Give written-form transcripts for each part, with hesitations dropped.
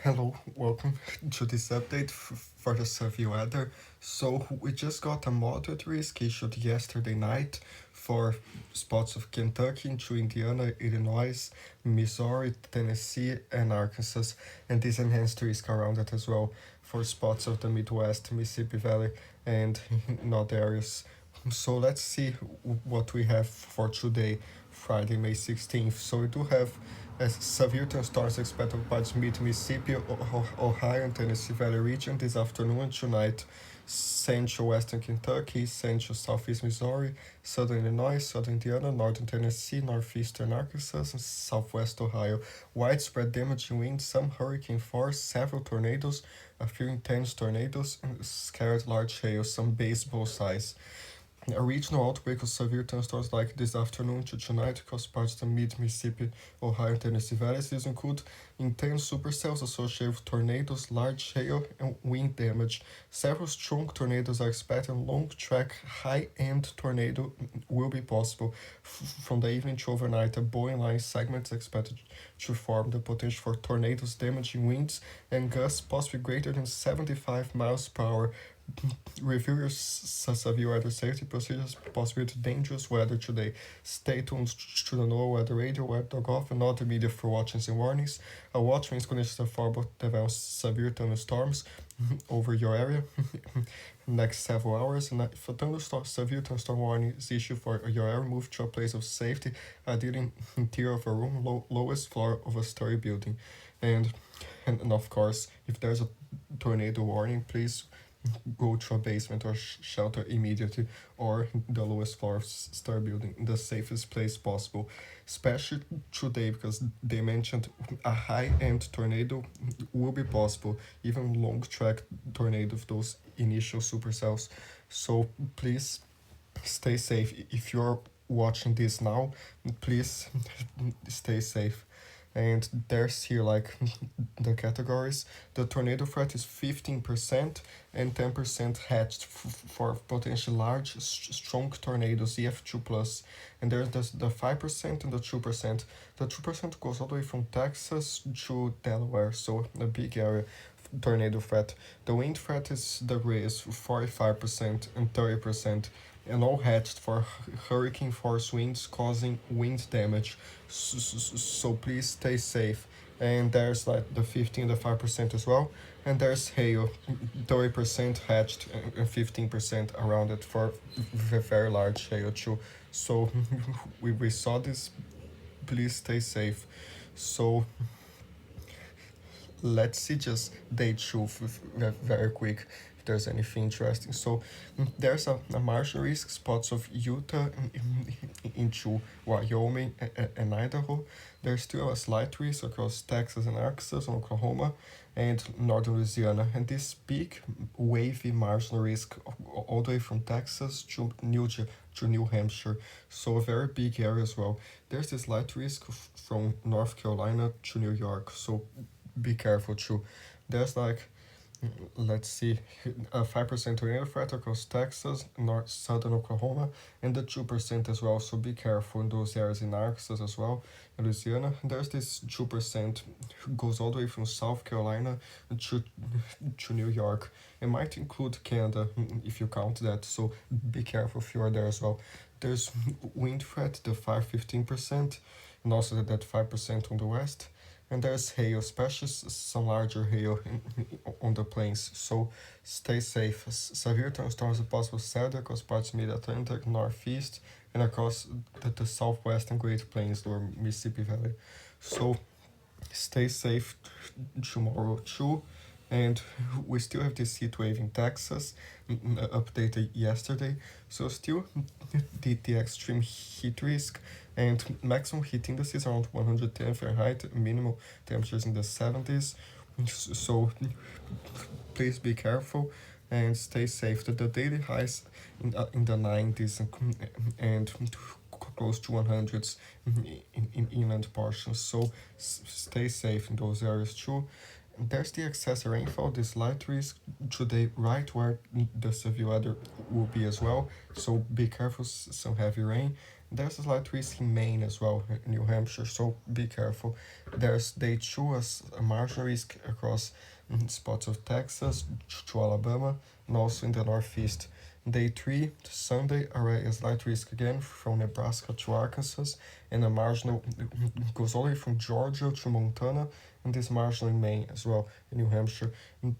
Hello, welcome to this update for the severe weather. So we just got a moderate risk issued yesterday night for spots of Kentucky into Indiana, Illinois, Missouri, Tennessee, and Arkansas, and this enhanced risk around it as well for spots of the Midwest, Mississippi Valley, and in other areas. So let's see what we have for today, Friday, May 16th. So we do have severe thunderstorms expected by mid Mississippi, Ohio, and Tennessee Valley region this afternoon and tonight. Central western Kentucky, central southeast Missouri, southern Illinois, southern Indiana, northern Tennessee, northeastern Arkansas, and southwest Ohio. Widespread damaging winds, some hurricane force, several tornadoes, a few intense tornadoes, and scattered large hail, some baseball size. A regional outbreak of severe thunderstorms like this afternoon to tonight across parts of the mid-Mississippi, Ohio, and Tennessee valleys. These include intense supercells associated with tornadoes, large hail, and wind damage. Several strong tornadoes are expected, and long-track, high-end tornado will be possible. From the evening to overnight, a Boeing line segment is expected to form. The potential for tornadoes, damaging winds, and gusts possibly greater than 75 miles per hour. Review your severe weather safety procedures, possibly to dangerous weather today. Stay tuned to the NOAA Weather Radio, weather.gc.ca, and other media for watchings and warnings. A watch means conditions are far above develop severe thunderstorms over your area next several hours. And if a severe thunderstorm warning is issued for your area, move to a place of safety, ideally in interior of a room, lowest floor of a story building. And of course, if there's a tornado warning, please go to a basement or shelter immediately, or the lowest floor of story building, in the safest place possible, especially today because they mentioned a high-end tornado will be possible, even long-track tornado of those initial supercells. So please stay safe. If you're watching this now, please stay safe. And there's here like the categories. The tornado threat is 15% and 10% hatched for potential large, strong tornadoes, EF2 plus. And there's the 5% and the 2%. The 2% goes all the way from Texas to Delaware, so a big area. Tornado threat. The wind threat is the gray is 45% and 30%, and all hatched for hurricane force winds causing wind damage. So please stay safe. And there's like the 15, the 5% as well. And there's hail, 30% hatched and 15% around it for very large hail too. So we saw this. Please stay safe. So let's see just day two very quick if there's anything interesting. So there's a marginal risk spots of Utah into Wyoming and Idaho. There's still a slight risk across Texas and Arkansas, Oklahoma, and northern Louisiana. And this big wavy marginal risk all the way from Texas to New Hampshire. So a very big area as well. There's this slight risk from North Carolina to New York. So be careful too. There's like, let's see, a 5% tornado threat across Texas, north southern Oklahoma, and the 2% as well. So be careful in those areas in Arkansas as well, in Louisiana. And there's this 2% goes all the way from South Carolina to New York. It might include Canada if you count that. So be careful if you are there as well. There's wind threat, the 5-15%, and also that 5% on the west. And there's hail, especially some larger hail on the plains. So stay safe. Severe thunderstorms are possible Saturday across parts of mid-Atlantic, northeast, and across the southwest and Great Plains or Mississippi Valley. So stay safe tomorrow too. And we still have this heat wave in Texas, updated yesterday. So still the extreme heat risk, and maximum heat indices around 110 Fahrenheit, minimal temperatures in the 70s. So please be careful and stay safe. The daily highs in the 90s and close to 100s in inland portions. So stay safe in those areas too. There's the excessive rainfall, this light risk today, right where the severe weather will be as well. So be careful, some heavy rain. There's a slight risk in Maine as well, New Hampshire, so be careful. There's day 2 as a marginal risk across spots of Texas to Alabama and also in the northeast. Day 3, Sunday, a slight risk again from Nebraska to Arkansas, and a marginal goes all the way from Georgia to Montana, and this marginal in Maine as well, in New Hampshire.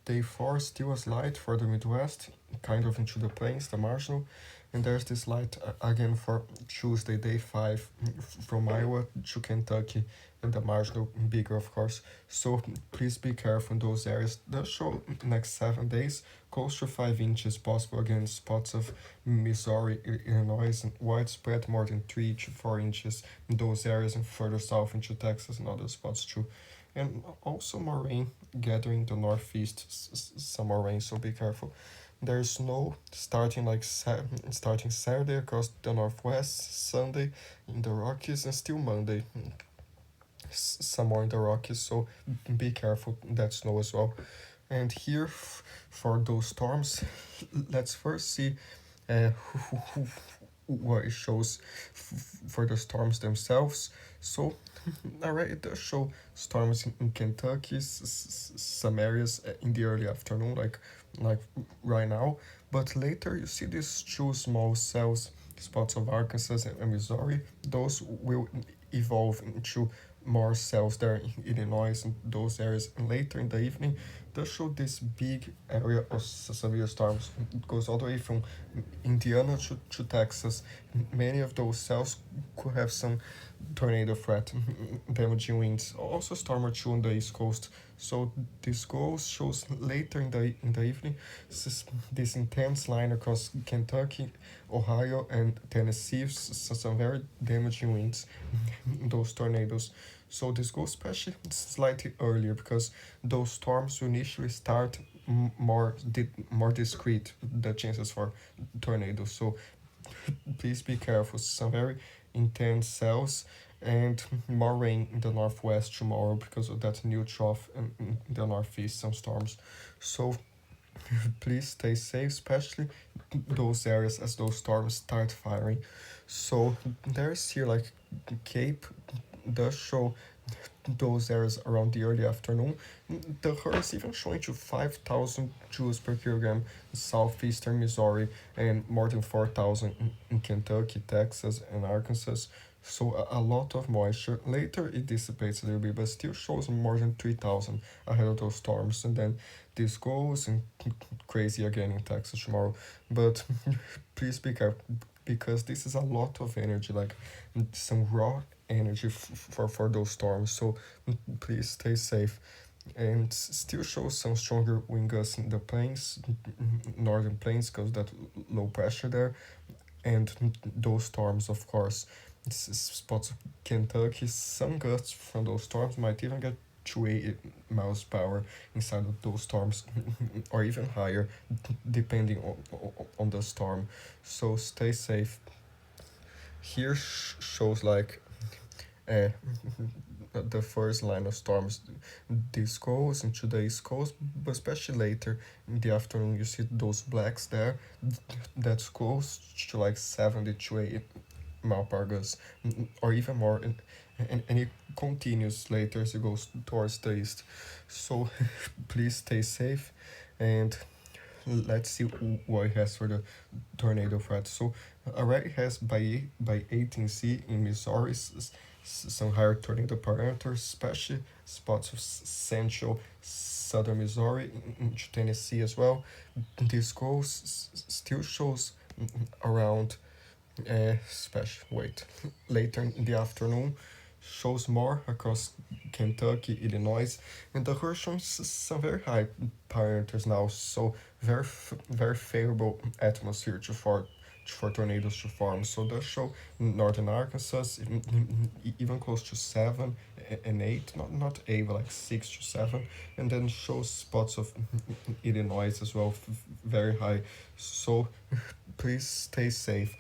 Day 4, still a slight for the Midwest, kind of into the plains, the marginal. And there's this light again for Tuesday, day 5, from Iowa to Kentucky, and the marginal bigger, of course. So please be careful in those areas. They'll show next 7 days close to 5 inches possible again, spots of Missouri, Illinois, and widespread more than 3 to 4 inches in those areas, and further south into Texas and other spots too. And also more rain gathering the northeast, some more rain, so be careful. There's snow starting starting Saturday across the northwest, Sunday in the Rockies, and still Monday some more in the Rockies. So be careful that snow as well. And here for those storms, let's first see uh, what it shows for the storms themselves. So, alright, it does show storms in Kentucky, some areas in the early afternoon, like right now. But later you see these two small cells, spots of Arkansas and Missouri. Those will evolve into more cells there in Illinois and those areas. And later in the evening, they show this big area of severe storms. It goes all the way from Indiana to Texas. Many of those cells could have some tornado threat, damaging winds, also storm or two on the east coast. So this goes shows later in the evening this intense line across Kentucky, Ohio, and Tennessee. Some very damaging winds, those tornadoes. So this goes especially slightly earlier because those storms will initially start more discreet, the chances for tornadoes. So please be careful. Some very intense cells and more rain in the northwest tomorrow because of that new trough in the northeast, some storms. So please stay safe, especially those areas as those storms start firing. So there's here like Cape does show those areas around the early afternoon. The HER is even showing to 5,000 joules per kilogram in southeastern Missouri and more than 4,000 in Kentucky, Texas, and Arkansas. So a lot of moisture. Later it dissipates a little bit, but still shows more than 3,000 ahead of those storms. And then this goes and crazy again in Texas tomorrow. But please be careful because this is a lot of energy, like some raw energy for those storms. So please stay safe. And still shows some stronger wind gusts in the plains, northern plains, because that low pressure there, and those storms, of course. Spots of Kentucky, some gusts from those storms might even get to 80 miles per hour inside of those storms, or even higher, depending on the storm. So stay safe. Here shows like uh, the first line of storms. This goes into the east coast, but especially later in the afternoon, you see those blacks there. That's close to like 70 to 80 mile per gusts, or even more. And it continues later as it goes towards the east. So please stay safe and let's see what it has for the tornado threat. So already has by 18C in Missouri some higher tornado parameters, especially spots of central southern Missouri into Tennessee as well. This goes still shows around special wait later in the afternoon shows more across Kentucky, Illinois, and the HER shows some very high parameters now, so very favorable atmosphere for tornadoes to form. So they show northern Arkansas even close to 7 and 8, not 8 but like 6 to 7, and then shows spots of Illinois as well, very high. So please stay safe.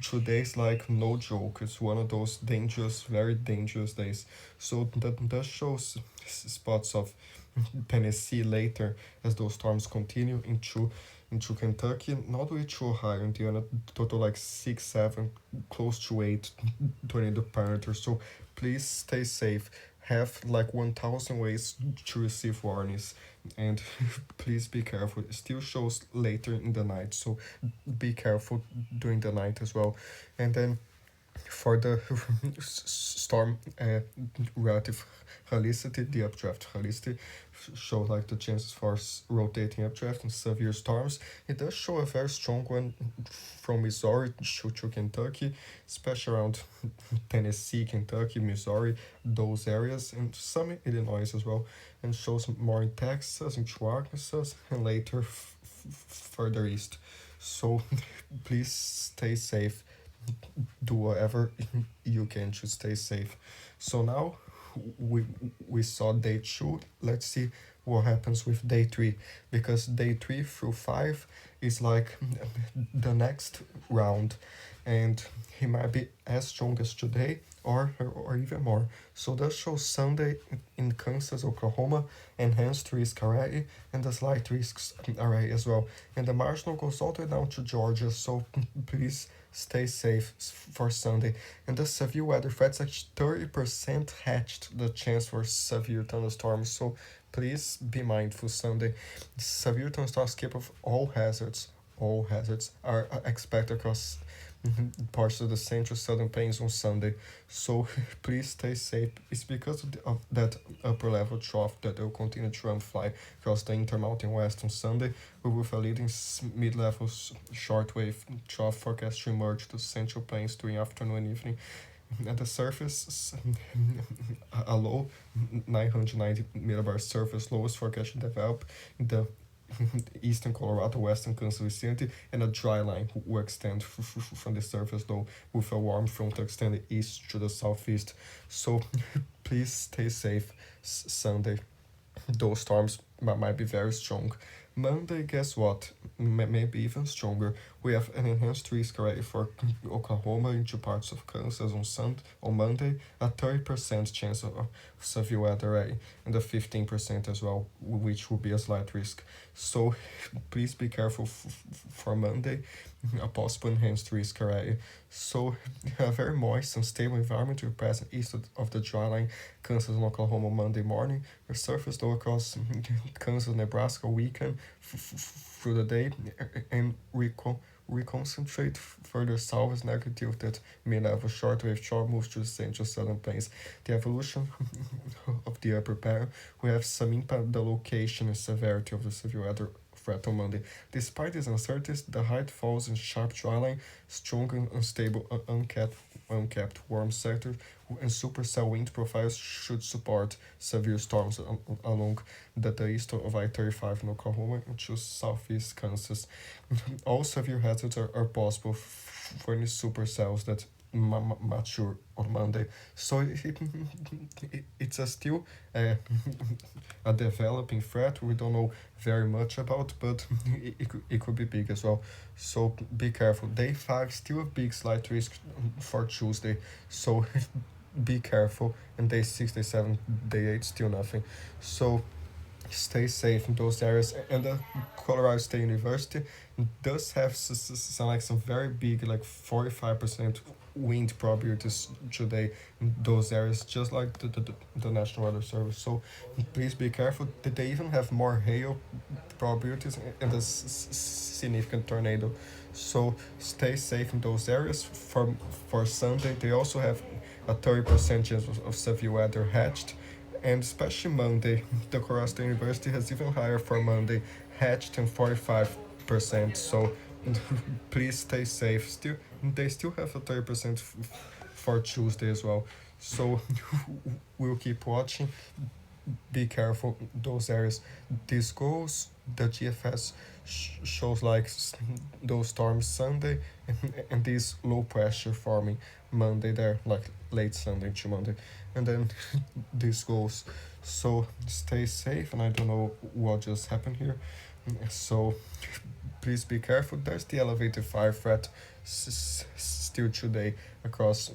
Today's like no joke. It's one of those dangerous, very dangerous days. So that shows spots of Tennessee later as those storms continue into into Kentucky, not way too Ohio, Indiana, total like 6, 7, close to 8 tornado parameters. So please stay safe. Have like 1,000 ways to receive warnings, and please be careful. It still shows later in the night, so be careful during the night as well. And then for the storm relative helicity, the updraft helicity shows like the chances for rotating updraft and severe storms. It does show a very strong one from Missouri to Kentucky, especially around Tennessee, Kentucky, Missouri, those areas, and some in Illinois as well, and shows more in Texas, into Arkansas, and later further east. So please stay safe, do whatever you can to stay safe. So now we we saw day 2. Let's see what happens with day 3, because day 3 through 5 is like the next round, and he might be as strong as today, or even more. So that shows Sunday in Kansas, Oklahoma, enhanced risk array, and the slight risks array as well. And the marginal goes all the way down to Georgia, so please stay safe for Sunday. And the severe weather threats, actually 30% hatched the chance for severe thunderstorms, so please be mindful Sunday. Severe thunderstorms capable of all hazards are expected across parts of the central southern plains on Sunday. So please stay safe. It's because of that upper level trough that will continue to run fly across the Intermountain West on Sunday, with a leading mid-level shortwave trough forecast to emerge to central plains during afternoon and evening. At the surface, a low 990 millibar surface low is forecast to develop in the eastern Colorado, western Kansas vicinity, and a dry line will extend from the surface low, with a warm front extending east to the southeast. So please stay safe Sunday. Those storms might be very strong. Monday, guess what? Maybe even stronger. We have an enhanced risk array for Oklahoma into parts of Kansas on Monday, a 30% chance of severe weather array, and a 15% as well, which will be a slight risk. So please be careful for Monday, a possible enhanced risk array. So a very moist and stable environment will present east of the dry line, Kansas and Oklahoma Monday morning. The surface low across Kansas, Nebraska weekend through the day, and reconcentrate further south as negative that mid-level shortwave trough moves to the central southern plains. The evolution of the upper pair will have some impact on the location and severity of the severe weather threat on Monday. Despite these uncertainties, the height falls in sharp dryline, strong and unstable uncapped warm sector, and supercell wind profiles should support severe storms along the east of I-35 in Oklahoma to southeast Kansas. All severe hazards are possible for any supercells that mature on Monday. So it's still a developing threat we don't know very much about, but it could be big as well. So be careful. Day 5 still a big slight risk for Tuesday. So be careful. And day 6, day 7, day 8 still nothing. So stay safe in those areas. And the Colorado State University does have some very big, like 45% wind probabilities today in those areas, just like the National Weather Service. So please be careful. They even have more hail probabilities and a significant tornado. So stay safe in those areas. For Sunday, they also have a 30% chance of severe weather hatched, and especially Monday, the Colorado State University has even higher for Monday, hatched and 45%. So please stay safe. They still have a 30% for Tuesday as well. So we'll keep watching. Be careful those areas. This goes. The GFS shows like those storms Sunday, and this low pressure forming Monday there, like late Sunday to Monday, and then this goes. So stay safe, and I don't know what just happened here. So please be careful. There's the elevated fire threat still today across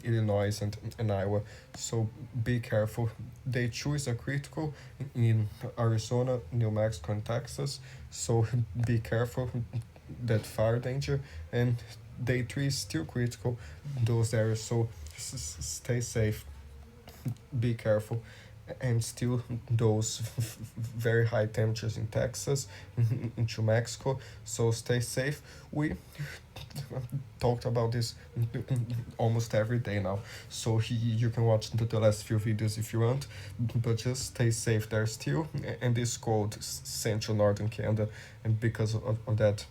Illinois and Iowa, so be careful. Day 2 is a critical in Arizona, New Mexico, and Texas, so be careful that fire danger. And day 3 is still critical, those areas, so stay safe, be careful. And still those very high temperatures in Texas, into Mexico, so stay safe. We talked about this almost every day now, so you can watch the last few videos if you want, but just stay safe there still. And this cold central northern Canada, and because of that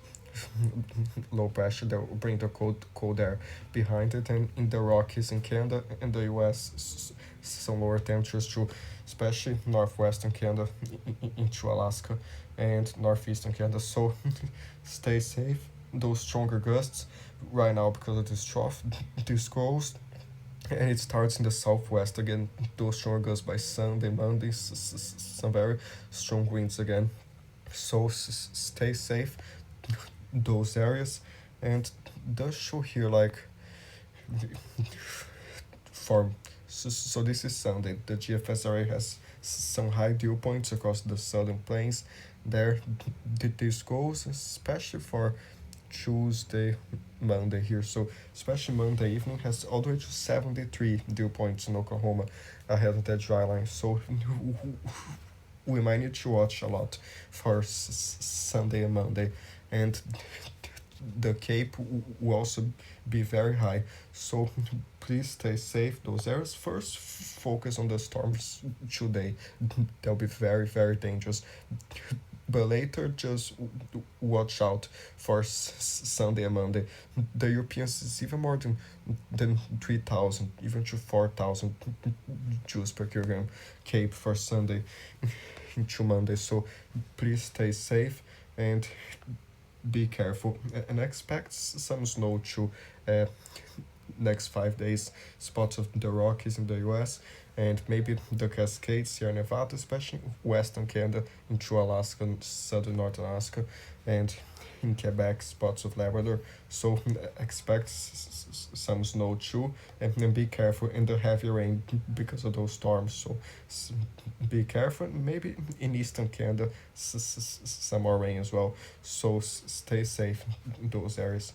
low pressure that will bring the cold air behind it, and in the Rockies in Canada and the US, some lower temperatures too, especially northwestern Canada into Alaska and northeastern Canada, so stay safe. Those stronger gusts right now because of this trough, this grows, and it starts in the southwest again. Those stronger gusts by Sunday, Monday, some very strong winds again, so stay safe those areas. And does show here like for so this is Sunday. The GFSRA has some high dew points across the southern plains. There, this goes especially for Tuesday, Monday here. So especially Monday evening has all the way to 73 dew points in Oklahoma ahead of that dry line. So we might need to watch a lot for Sunday and Monday, and the Cape will also be very high. So please stay safe. Those areas first focus on the storms today. They'll be very dangerous. But later, just watch out for Sunday and Monday. The Europeans is even more than 3,000, even to 4,000 joules per kilogram Cape for Sunday into Monday. So please stay safe and be careful, and expect some snow too. Next 5 days, spots of the Rockies in the US, and maybe the Cascades, Sierra Nevada, especially western Canada into Alaska and southern North Alaska, and in Quebec, spots of Labrador. So expect some snow too, and then be careful in the heavy rain because of those storms. So be careful. Maybe in eastern Canada, some more rain as well. So stay safe in those areas.